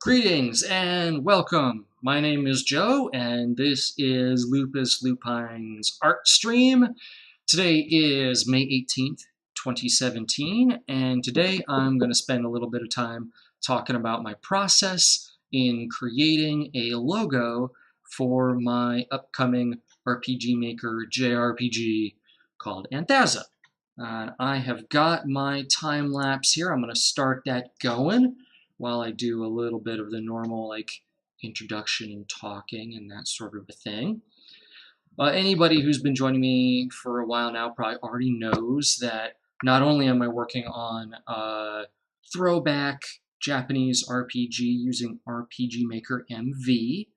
Greetings and welcome. My name is Joe, and this is Lupus Lupine's art stream. Today is May 18th, 2017, and today I'm going to spend a little bit of time talking about my process in creating a logo for my upcoming RPG Maker JRPG called Anthasa. I have got my time lapse here. I'm going to start that going while I do a little bit of the normal introduction and talking and that sort of a thing. Anybody who's been joining me for a while now probably already knows that not only am I working on a throwback Japanese RPG using RPG Maker MV,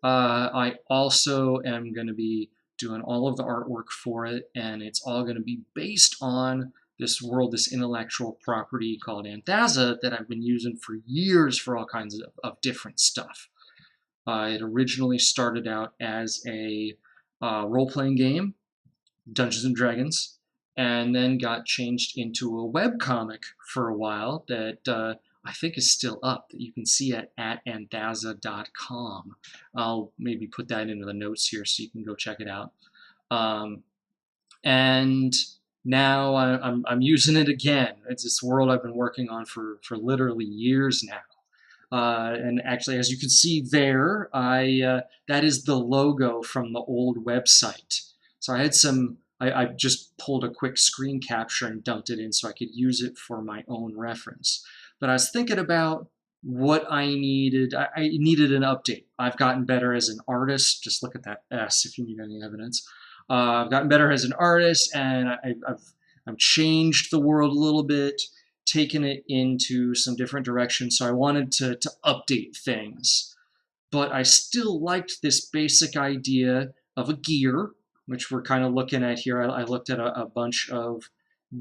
I also am going to be doing all of the artwork for it, and it's all going to be based on this world, this intellectual property called Anthasa that I've been using for years for all kinds of different stuff. It originally started out as a role-playing game, Dungeons and Dragons, and then got changed into a webcomic for a while that I think is still up, that you can see at anthasa.com. I'll maybe put that into the notes here so you can go check it out. And now I'm using it again. It's this world I've been working on for literally years now. And actually, as you can see there, that is the logo from the old website. So I just pulled a quick screen capture and dumped it in so I could use it for my own reference. But I was thinking about what I needed. I needed an update. I've gotten better as an artist. Just look at that S if you need any evidence. I've gotten better as an artist, and I've changed the world a little bit, taken it into some different directions. So I wanted to update things, but I still liked this basic idea of a gear, which we're kind of looking at here. I looked at a bunch of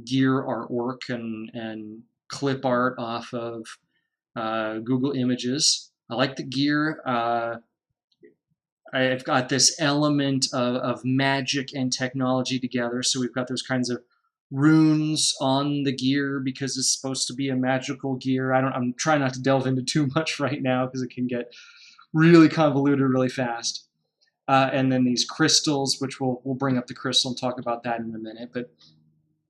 gear artwork and clip art off of Google Images. I like the gear. I've got this element of magic and technology together. So we've got those kinds of runes on the gear because it's supposed to be a magical gear. I'm trying not to delve into too much right now because it can get really convoluted really fast. And then these crystals, which we'll bring up the crystal and talk about that in a minute. But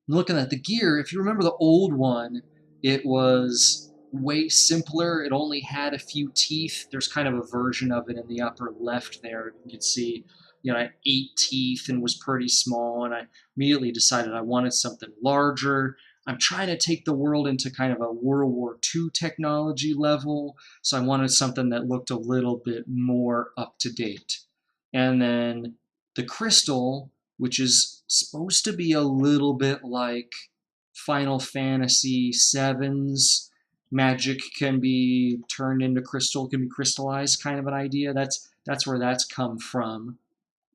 looking at the gear, if you remember the old one, it was way simpler. It only had a few teeth. There's kind of a version of it in the upper left there. You can see, I had 8 teeth and was pretty small, and I immediately decided I wanted something larger. I'm trying to take the world into kind of a World War II technology level, so I wanted something that looked a little bit more up to date. And then the crystal, which is supposed to be a little bit like Final Fantasy VII's magic can be turned into crystal, can be crystallized kind of an idea. That's where that's come from.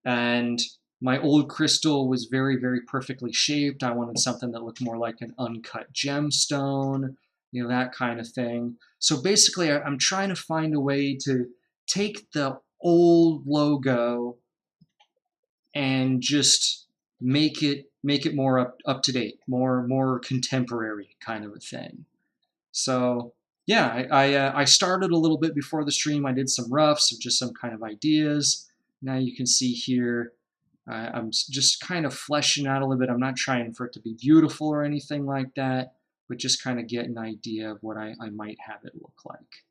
And my old crystal was very, very perfectly shaped. I wanted something that looked more like an uncut gemstone, that kind of thing. So basically, I'm trying to find a way to take the old logo and just make it more up to date, more contemporary kind of a thing. So yeah, I started a little bit before the stream. I did some roughs of just some kind of ideas. Now you can see here, I'm just kind of fleshing out a little bit. I'm not trying for it to be beautiful or anything like that, but just kind of get an idea of what I might have it look like.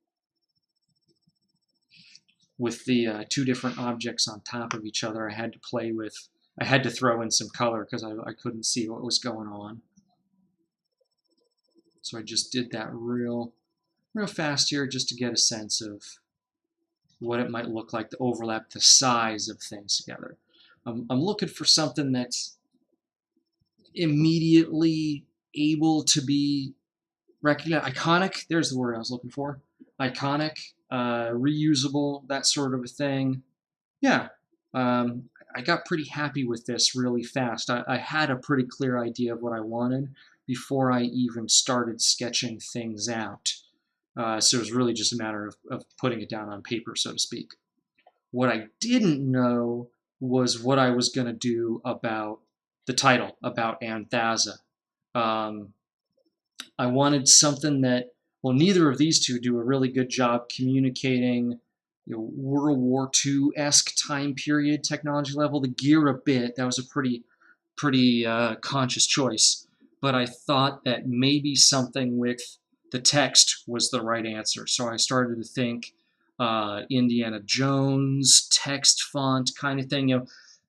With the 2 different objects on top of each other, I had to throw in some color because I couldn't see what was going on. So I just did that real fast here just to get a sense of what it might look like to overlap the size of things together. I'm looking for something that's immediately able to be recognized. Iconic, there's the word I was looking for. Iconic, reusable, that sort of a thing. Yeah, I got pretty happy with this really fast. I had a pretty clear idea of what I wanted before I even started sketching things out. So it was really just a matter of putting it down on paper, so to speak. What I didn't know was what I was going to do about the title, about Anthasa. I wanted something that Well, neither of these two do a really good job communicating, World War II-esque time period technology level. The gear a bit, that was a pretty conscious choice. But I thought that maybe something with the text was the right answer. So I started to think Indiana Jones text font kind of thing,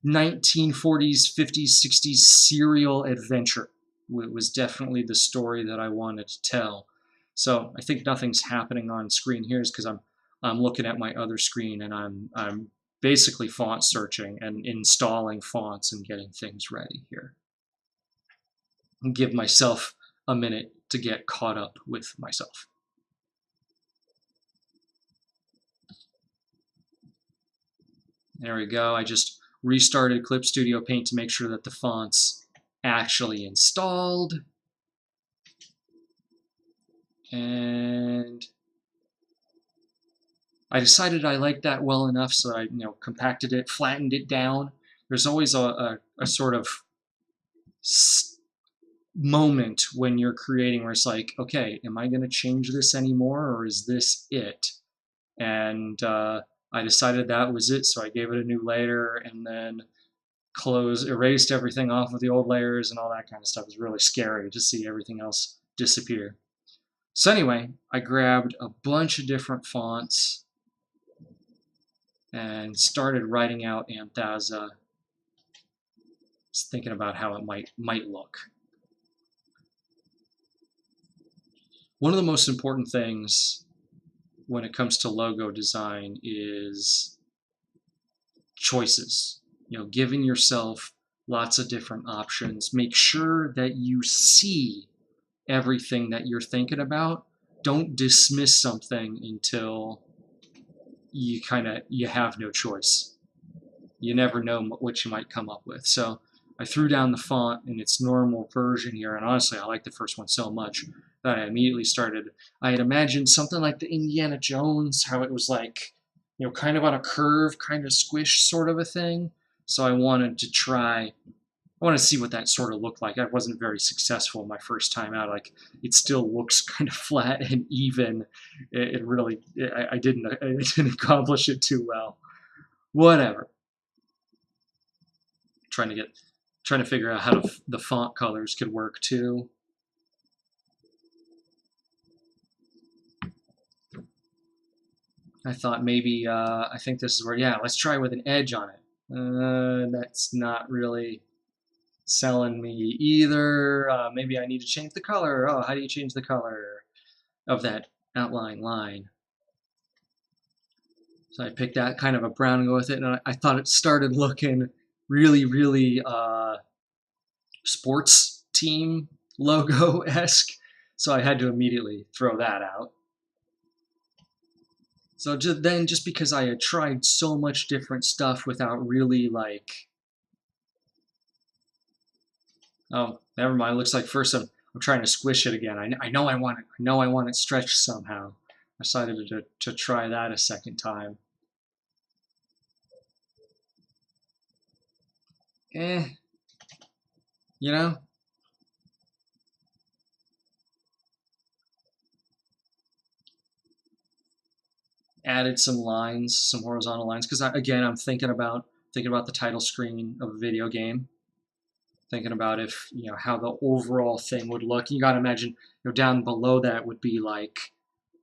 1940s, 50s, 60s serial adventure. It was definitely the story that I wanted to tell. So I think nothing's happening on screen here is because I'm looking at my other screen and I'm basically font searching and installing fonts and getting things ready here. And give myself a minute to get caught up with myself. There we go. I just restarted Clip Studio Paint to make sure that the font's actually installed. And I decided I liked that well enough, so I compacted it, flattened it down. There's always a sort of moment when you're creating where it's like, okay, am I going to change this anymore, or is this it? And I decided that was it, so I gave it a new layer and then erased everything off of the old layers and all that kind of stuff. It was really scary to see everything else disappear. So anyway, I grabbed a bunch of different fonts and started writing out Anthasa, just thinking about how it might look. One of the most important things when it comes to logo design is choices. Giving yourself lots of different options. Make sure that you see everything that you're thinking about. Don't dismiss something until you have no choice. You never know what you might come up with. So I threw down the font in its normal version here, and honestly, I like the first one so much that I immediately started. I had imagined something like the Indiana Jones, how it was like, kind of on a curve, kind of squish sort of a thing. So I wanted to see what that sort of looked like. I wasn't very successful my first time out. Like, it still looks kind of flat and even. I didn't accomplish it too well. Whatever. Trying to figure out how the font colors could work too. I thought maybe, I think this is where, let's try with an edge on it. That's not really selling me either. Maybe I need to change the color. Oh, how do you change the color of that outline line? So I picked that kind of a brown and go with it, and I thought it started looking really, really sports team logo-esque. So I had to immediately throw that out. So just because I had tried so much different stuff without really oh, never mind. Looks like first I'm trying to squish it again. I know I want it stretched somehow. I decided to try that a second time. Added some lines, some horizontal lines, because again, I'm thinking about the title screen of a video game. Thinking about if how the overall thing would look. You got to imagine down below that would be like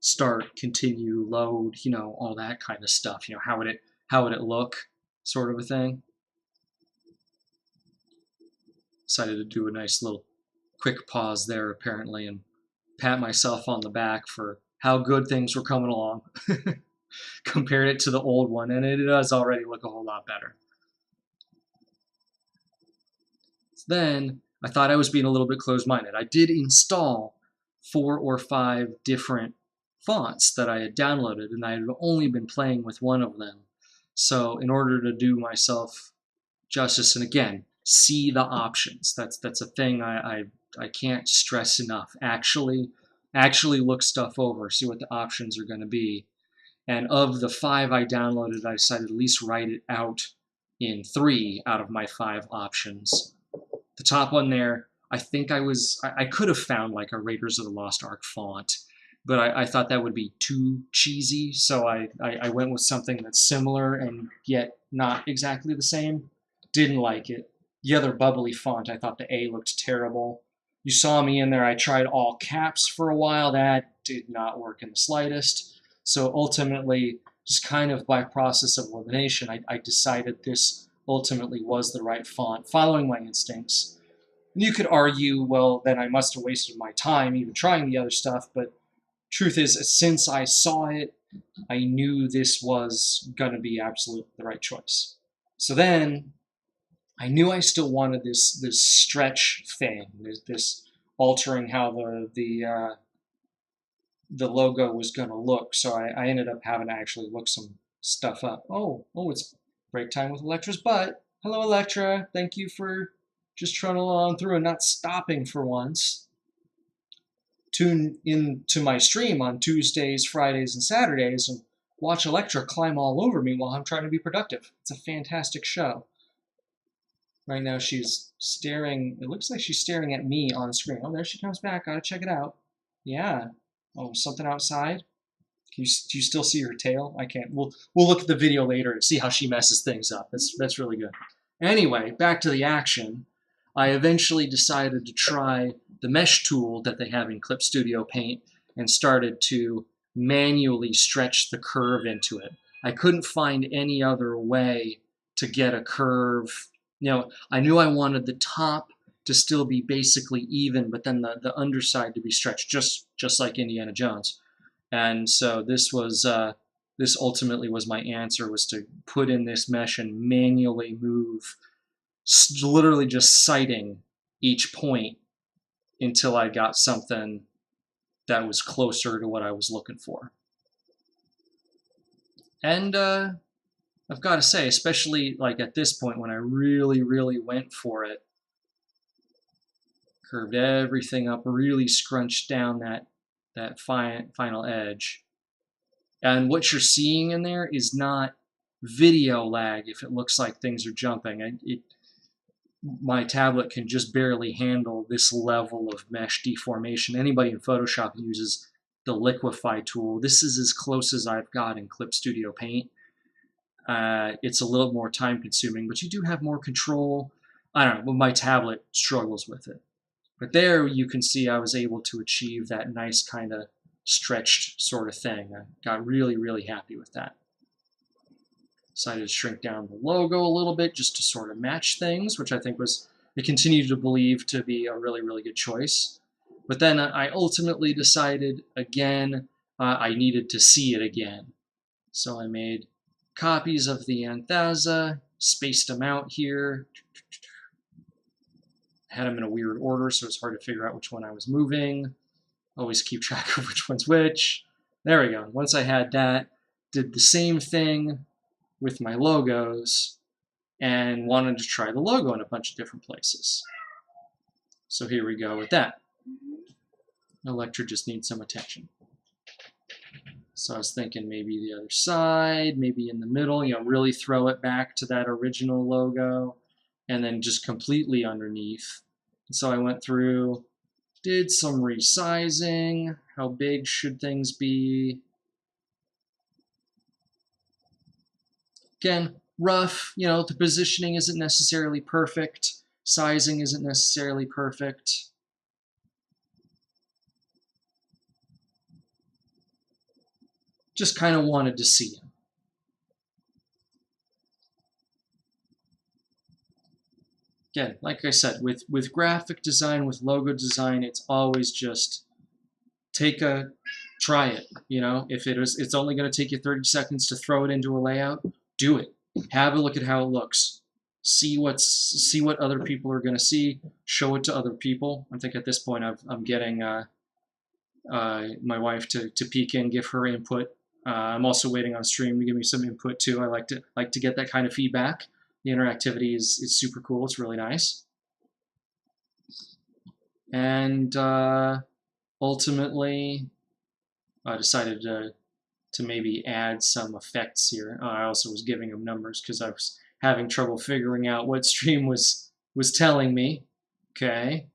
start, continue, load, all that kind of stuff. How would it look, sort of a thing. Decided to do a nice little quick pause there apparently and pat myself on the back for how good things were coming along. Compared it to the old one, and it does already look a whole lot better. Then I thought I was being a little bit closed-minded. I did install 4 or 5 different fonts that I had downloaded, and I had only been playing with one of them. So in order to do myself justice, and again, see the options. That's a thing I can't stress enough. Actually look stuff over, see what the options are going to be. And of the 5 I downloaded, I decided to at least write it out in 3 out of my 5 options. The top one there, I think I could have found like a Raiders of the Lost Ark font, but I thought that would be too cheesy, so I went with something that's similar and yet not exactly the same. Didn't like it. The other bubbly font, I thought the A looked terrible. You saw me in there, I tried all caps for a while. That did not work in the slightest. So ultimately, just kind of by process of elimination, I decided this ultimately was the right font, following my instincts. And you could argue, well, then I must have wasted my time even trying the other stuff, but truth is, since I saw it, I knew this was going to be absolutely the right choice. So then, I knew I still wanted this stretch thing, this altering how the logo was going to look. So I ended up having to actually look some stuff up. Oh, it's break time with Electra's butt. Hello, Electra. Thank you for just trundling along through and not stopping for once. Tune in to my stream on Tuesdays, Fridays, and Saturdays and watch Electra climb all over me while I'm trying to be productive. It's a fantastic show. Right now she's staring, it looks like she's staring at me on screen. Oh, there she comes back. Gotta check it out. Yeah. Oh, something outside? Do you still see her tail? I can't. We'll look at the video later and see how she messes things up. That's really good. Anyway, back to the action. I eventually decided to try the mesh tool that they have in Clip Studio Paint and started to manually stretch the curve into it. I couldn't find any other way to get a curve. You know, I knew I wanted the top to still be basically even, but then the underside to be stretched, just like Indiana Jones. And so this was this ultimately was my answer, was to put in this mesh and manually move, literally just sighting each point until I got something that was closer to what I was looking for. And I've got to say, especially like at this point when I really went for it, curved everything up, really scrunched down that final edge. And what you're seeing in there is not video lag if it looks like things are jumping. My tablet can just barely handle this level of mesh deformation. Anybody in Photoshop uses the liquify tool. This is as close as I've got in Clip Studio Paint. It's a little more time consuming, but you do have more control. I don't know, but my tablet struggles with it. But there you can see I was able to achieve that nice kind of stretched sort of thing. I got really happy with that. Decided to shrink down the logo a little bit just to sort of match things, which I think was, I continue to believe to be a really good choice. But then I ultimately decided again I needed to see it again. So I made copies of the Anthasa, spaced them out here, had them in a weird order, so it's hard to figure out which one I was moving. Always keep track of which one's which. There we go. Once I had that, did the same thing with my logos and wanted to try the logo in a bunch of different places. So here we go with that. Electra just needs some attention. So I was thinking maybe the other side, maybe in the middle, you know, really throw it back to that original logo, and then just completely underneath. And so I went through, did some resizing. How big should things be? Again, rough, you know, the positioning isn't necessarily perfect. Sizing isn't necessarily perfect. Just kind of wanted to see him. Again, like I said, with graphic design, with logo design, it's always just try it. You know, if it's only going to take you 30 seconds to throw it into a layout, do it. Have a look at how it looks. See what other people are going to see. Show it to other people. I think at this point I'm getting my wife to peek in, give her input. I'm also waiting on stream to give me some input too. I like to get that kind of feedback. The interactivity is super cool. It's really nice. And ultimately, I decided to maybe add some effects here. I also was giving them numbers because I was having trouble figuring out what stream was telling me. Okay.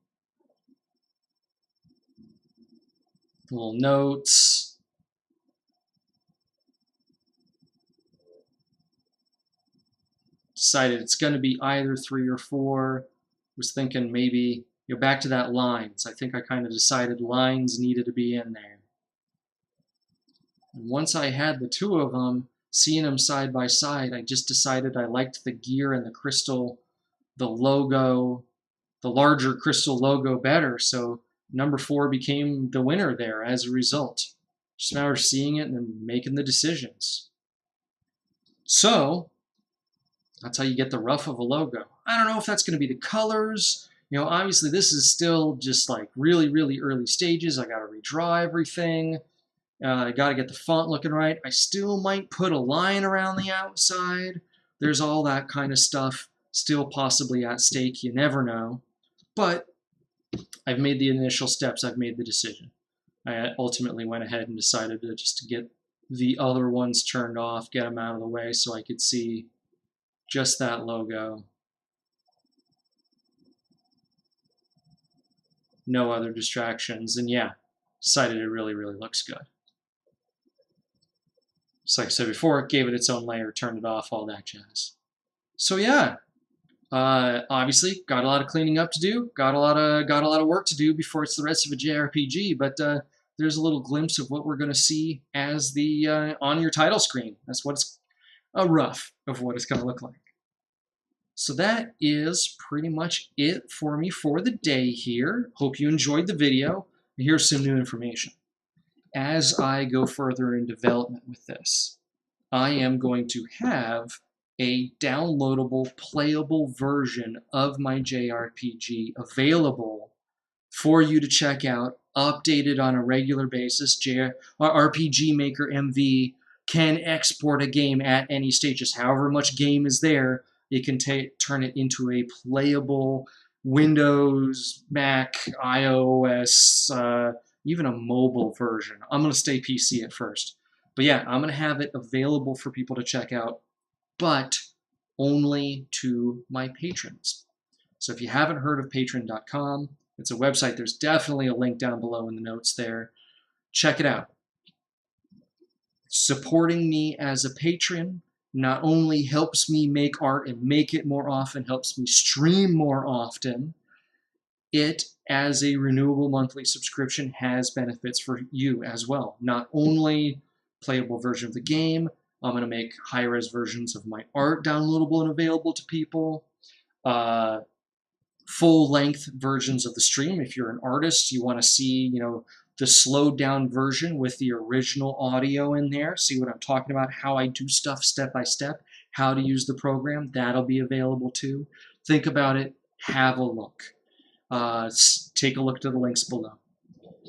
Little notes. Decided it's going to be either 3 or 4. Was thinking maybe, back to that lines. I think I kind of decided lines needed to be in there. And once I had the 2 of them, seeing them side by side, I just decided I liked the gear and the crystal, the logo, the larger crystal logo better. So number 4 became the winner there as a result. Just a matter of seeing it and then making the decisions. So that's how you get the rough of a logo. I don't know if that's going to be the colors. Obviously this is still just like really, really early stages. I got to redraw everything. I got to get the font looking right. I still might put a line around the outside. There's all that kind of stuff still possibly at stake. You never know. But I've made the initial steps. I've made the decision. I ultimately went ahead and decided to get the other ones turned off, get them out of the way so I could see just that logo. No other distractions. And yeah, decided it really, really looks good. Just like I said before, gave it its own layer, turned it off, all that jazz. So yeah, obviously got a lot of cleaning up to do, got a lot of work to do before it's the rest of a JRPG. But there's a little glimpse of what we're going to see as the on your title screen. That's what's a rough of what it's going to look like. So that is pretty much it for me for the day here. Hope you enjoyed the video. Here's some new information. As I go further in development with this, I am going to have a downloadable, playable version of my JRPG available for you to check out, updated on a regular basis. RPG Maker MV can export a game at any stages. However much game is there, it can turn it into a playable Windows, Mac, iOS, even a mobile version. I'm going to stay PC at first. But yeah, I'm going to have it available for people to check out, but only to my patrons. So if you haven't heard of patreon.com, it's a website. There's definitely a link down below in the notes there. Check it out. Supporting me as a patron not only helps me make art and make it more often, helps me stream more often, it, as a renewable monthly subscription, has benefits for you as well. Not only playable version of the game, I'm going to make high-res versions of my art downloadable and available to people. Full-length versions of the stream. If you're an artist, you want to see, the slowed-down version with the original audio in there. See what I'm talking about, how I do stuff step by step, how to use the program. That'll be available too. Think about it. Have a look. Take a look to the links below.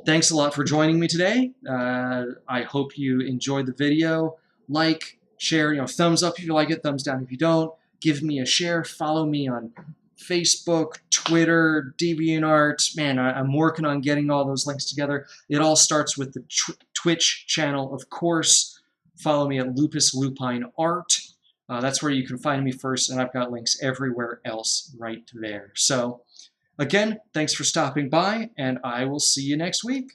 Thanks a lot for joining me today. I hope you enjoyed the video. Like, share, thumbs up if you like it, thumbs down if you don't. Give me a share. Follow me on Facebook, Twitter, DeviantArt. Man, I'm working on getting all those links together. It all starts with the Twitch channel, of course. Follow me at LupisLupineArt. That's where you can find me first, and I've got links everywhere else right there. So, again, thanks for stopping by, and I will see you next week.